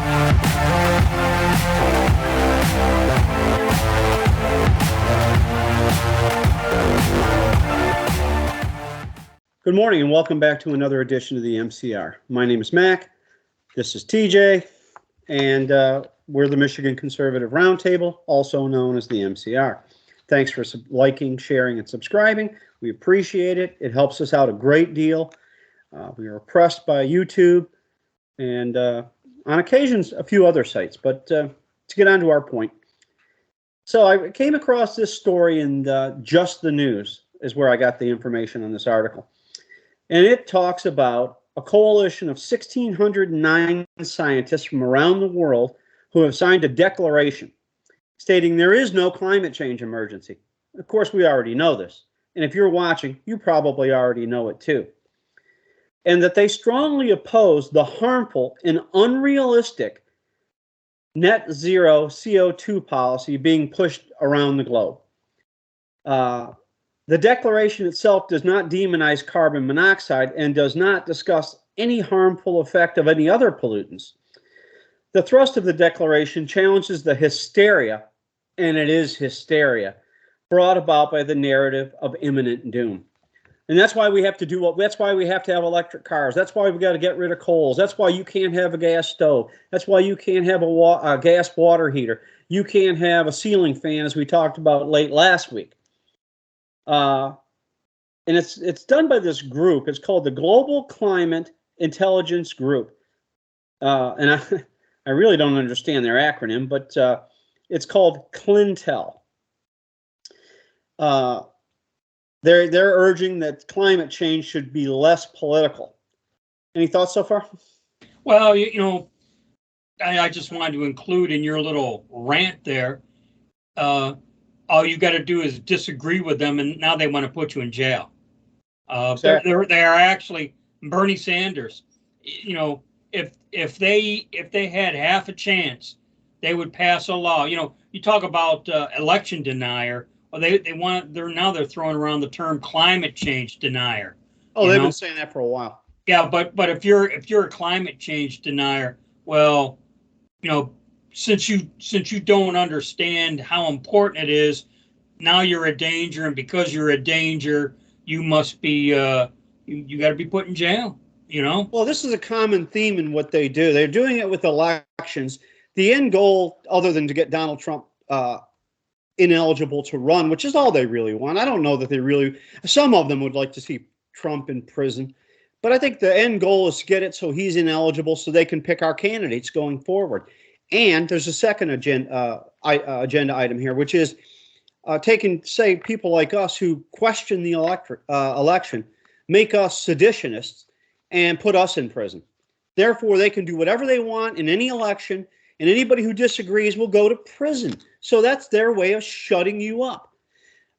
Good morning and welcome back to another edition of the MCR. My name is Mac. This is TJ, and we're the Michigan Conservative Roundtable, also known as the MCR. Thanks for liking, sharing, and subscribing. We appreciate it. It helps us out a great deal. We are oppressed by YouTube and on occasions a few other sites. But to get on to our point. So I came across this story in Just the News is where I got the information on this article. And it talks about a coalition of 1,609 scientists from around the world who have signed a declaration stating there is no climate change emergency. Of course, we already know this. And if you're watching, you probably already know it too. And that they strongly oppose the harmful and unrealistic net zero CO2 policy being pushed around the globe. The declaration itself does not demonize carbon monoxide and does not discuss any harmful effect of any other pollutants. The thrust of the declaration challenges the hysteria, and it is hysteria, brought about by the narrative of imminent doom. And that's why we have to that's why we have to have electric cars. That's why we got to get rid of coals. That's why you can't have a gas stove. That's why you can't have a gas water heater. You can't have a ceiling fan, as we talked about late last week. And it's done by this group. It's called the Global Climate Intelligence Group. And I really don't understand their acronym, but it's called CLINTEL. They're urging that climate change should be less political. Any thoughts so far? Well, I just wanted to include in your little rant there, all you got to do is disagree with them, and now they want to put you in jail. Exactly. They are actually Bernie Sanders. If they had half a chance, they would pass a law. You talk about election denier. Well, they're throwing around the term climate change denier. Oh, they've been saying that for a while. Yeah, but if you're a climate change denier, well, since you don't understand how important it is, now you're a danger, and because you're a danger, you must be you got to be put in jail. Well, this is a common theme in what they do. They're doing it with elections. The end goal, other than to get Donald Trump ineligible to run, which is all they really want. I don't know that some of them would like to see Trump in prison, but I think the end goal is to get it so he's ineligible so they can pick our candidates going forward. And there's a second agenda item here, which is say, people like us who question the election, make us seditionists and put us in prison. Therefore, they can do whatever they want in any election, and anybody who disagrees will go to prison. So that's their way of shutting you up.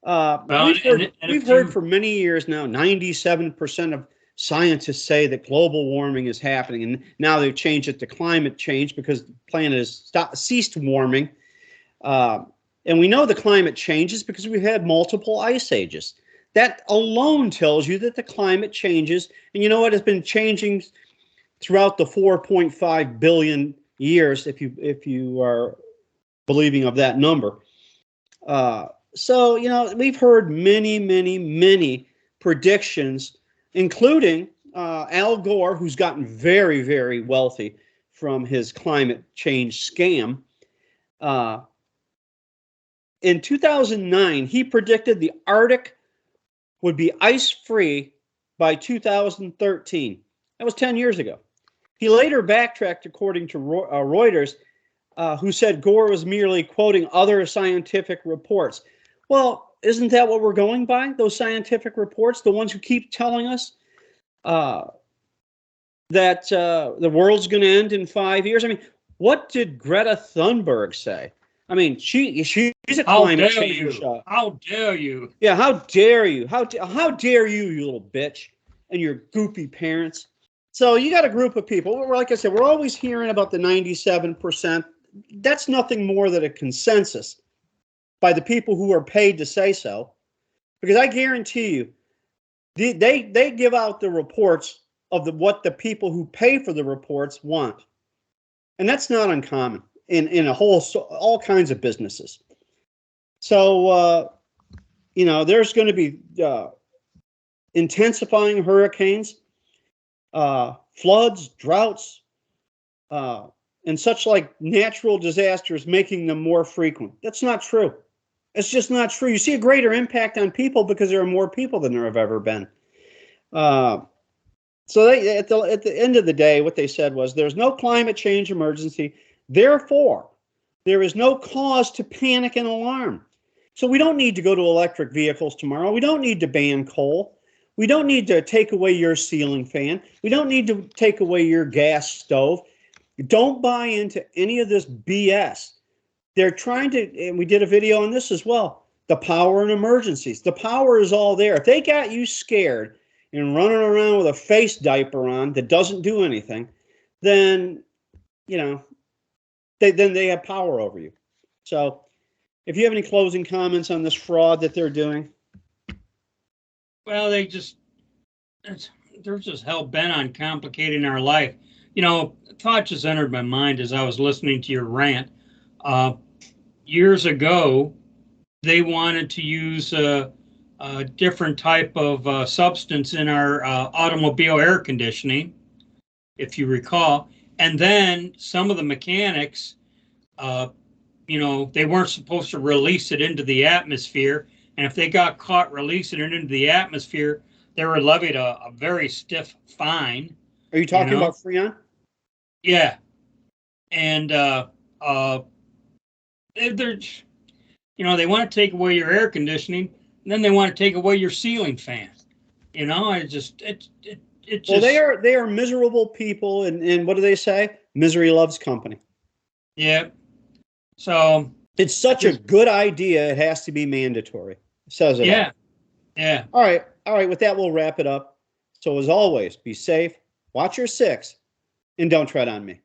We've heard for many years now, 97% of scientists say that global warming is happening, and now they've changed it to climate change because the planet has ceased warming. And we know the climate changes because we've had multiple ice ages. That alone tells you that the climate changes, and you know what has been changing throughout the 4.5 billion years, if you are believing of that number. So we've heard many predictions, including Al Gore, who's gotten very, very wealthy from his climate change scam. In 2009, he predicted the Arctic would be ice-free by 2013. That was 10 years ago. He later backtracked, according to Reuters, who said Gore was merely quoting other scientific reports. Well, isn't that what we're going by? Those scientific reports, the ones who keep telling us that the world's going to end in 5 years. I mean, what did Greta Thunberg say? I mean, she's a climate change. How dare you? Yeah, how dare you? How dare you, you little bitch, and your goofy parents. So you got a group of people. Like I said, we're always hearing about the 97%. That's nothing more than a consensus by the people who are paid to say so. Because I guarantee you, they give out the reports of what the people who pay for the reports want. And that's not uncommon in all kinds of businesses. So, there's going to be intensifying hurricanes, floods, droughts, and such like natural disasters, making them more frequent. That's not true. It's just not true. You see a greater impact on people because there are more people than there have ever been. So at the end of the day, what they said was there's no climate change emergency. Therefore, there is no cause to panic and alarm. So we don't need to go to electric vehicles tomorrow. We don't need to ban coal. We don't need to take away your ceiling fan. We don't need to take away your gas stove. Don't buy into any of this BS. They're trying to, and we did a video on this as well, the power in emergencies. The power is all there. If they got you scared and running around with a face diaper on that doesn't do anything, then, they have power over you. So if you have any closing comments on this fraud that they're doing. Well, they're just hell bent on complicating our life. A thought just entered my mind as I was listening to your rant. Years ago, they wanted to use a different type of substance in our automobile air conditioning, if you recall. And then some of the mechanics, they weren't supposed to release it into the atmosphere. And if they got caught releasing it into the atmosphere, they were levied a very stiff fine. Are you talking about Freon? Yeah. And they want to take away your air conditioning, and then they want to take away your ceiling fan. Well, they are miserable people, and what do they say? Misery loves company. Yeah. So it's such a good idea, it has to be mandatory. It says it. Yeah. All. Yeah. All right. With that, we'll wrap it up. So as always, be safe, watch your six, and don't tread on me.